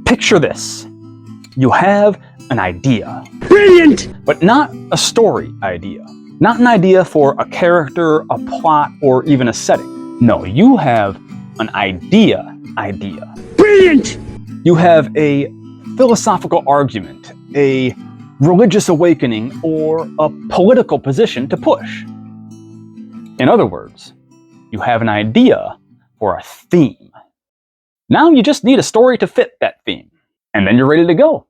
Picture this. You have an idea. Brilliant! But not a story idea. Not an idea for a character, a plot, or even a setting. No, you have an idea. Brilliant! You have a philosophical argument, a religious awakening, or a political position to push. In other words, you have an idea for a theme. Now you just need a story to fit that theme, and then you're ready to go.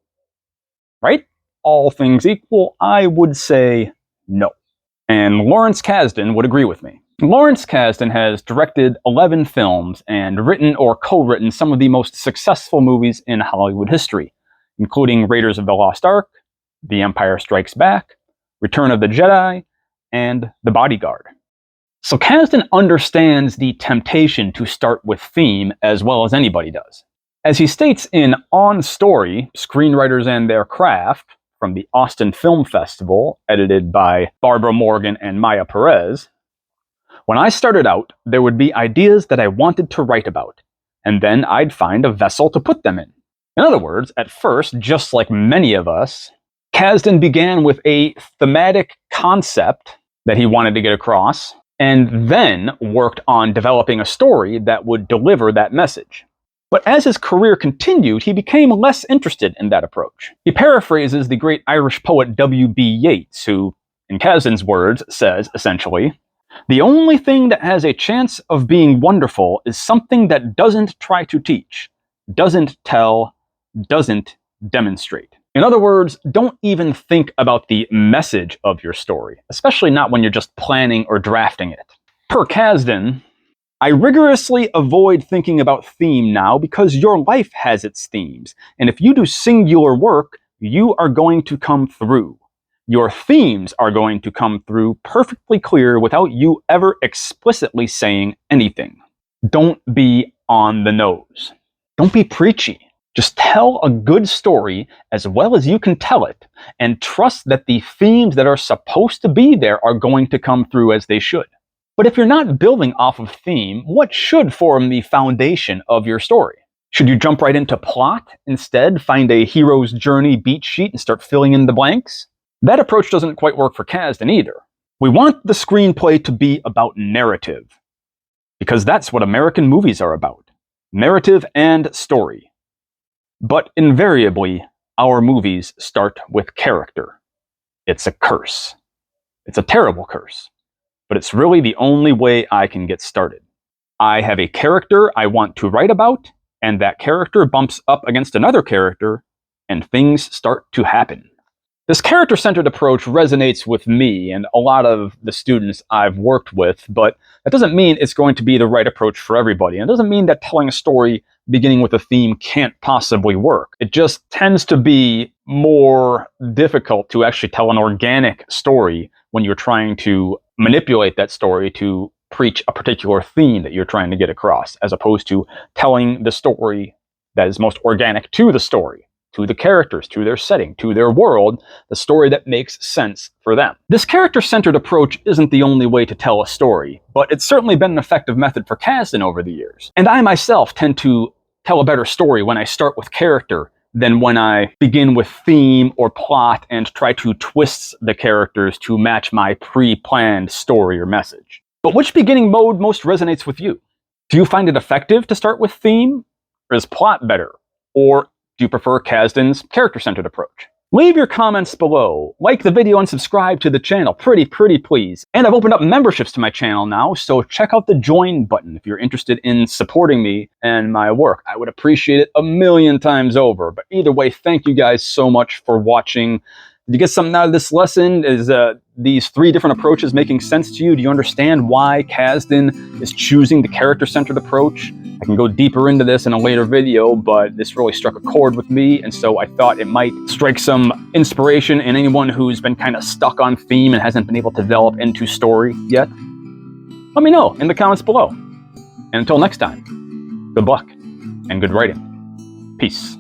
Right? All things equal, I would say no. And Lawrence Kasdan would agree with me. Lawrence Kasdan has directed 11 films and written or co-written some of the most successful movies in Hollywood history, including Raiders of the Lost Ark, The Empire Strikes Back, Return of the Jedi, and The Bodyguard. So Kasdan understands the temptation to start with theme as well as anybody does. As he states in On Story, Screenwriters and Their Craft, from the Austin Film Festival, edited by Barbara Morgan and Maya Perez, when I started out, there would be ideas that I wanted to write about, and then I'd find a vessel to put them in. In other words, at first, just like many of us, Kasdan began with a thematic concept that he wanted to get across, and then worked on developing a story that would deliver that message. But as his career continued, he became less interested in that approach. He paraphrases the great Irish poet W.B. Yeats, who, in Kasdan's words, says, essentially, "The only thing that has a chance of being wonderful is something that doesn't try to teach, doesn't tell, doesn't demonstrate." In other words, don't even think about the message of your story, especially not when you're just planning or drafting it. Per Kasdan, I rigorously avoid thinking about theme now because your life has its themes, and if you do singular work, you are going to come through. Your themes are going to come through perfectly clear without you ever explicitly saying anything. Don't be on the nose. Don't be preachy. Just tell a good story as well as you can tell it, and trust that the themes that are supposed to be there are going to come through as they should. But if you're not building off of theme, what should form the foundation of your story? Should you jump right into plot, instead find a hero's journey beat sheet and start filling in the blanks? That approach doesn't quite work for Kasdan either. We want the screenplay to be about narrative, because that's what American movies are about. Narrative and story. But invariably, our movies start with character. It's a curse. It's a terrible curse. But it's really the only way I can get started. I have a character I want to write about, and that character bumps up against another character, and things start to happen. This character-centered approach resonates with me and a lot of the students I've worked with, but that doesn't mean it's going to be the right approach for everybody. And it doesn't mean that telling a story beginning with a theme can't possibly work. It just tends to be more difficult to actually tell an organic story when you're trying to manipulate that story to preach a particular theme that you're trying to get across, as opposed to telling the story that is most organic to the story, to the characters, to their setting, to their world, the story that makes sense for them. This character-centered approach isn't the only way to tell a story, but it's certainly been an effective method for Kasdan over the years. And I myself tend to tell a better story when I start with character than when I begin with theme or plot and try to twist the characters to match my pre-planned story or message. But which beginning mode most resonates with you? Do you find it effective to start with theme? Or is plot better? Or do you prefer Kasdan's character-centered approach? Leave your comments below, like the video and subscribe to the channel, pretty please. And I've opened up memberships to my channel now, so check out the join button if you're interested in supporting me and my work. I would appreciate it 1,000,000 times over. But either way, thank you guys so much for watching. Did you get something out of this lesson? Is these 3 different approaches making sense to you? Do you understand why Kasdan is choosing the character-centered approach? I can go deeper into this in a later video, but this really struck a chord with me, and so I thought it might strike some inspiration in anyone who's been kind of stuck on theme and hasn't been able to develop into story yet. Let me know in the comments below. And until next time, good luck and good writing. Peace.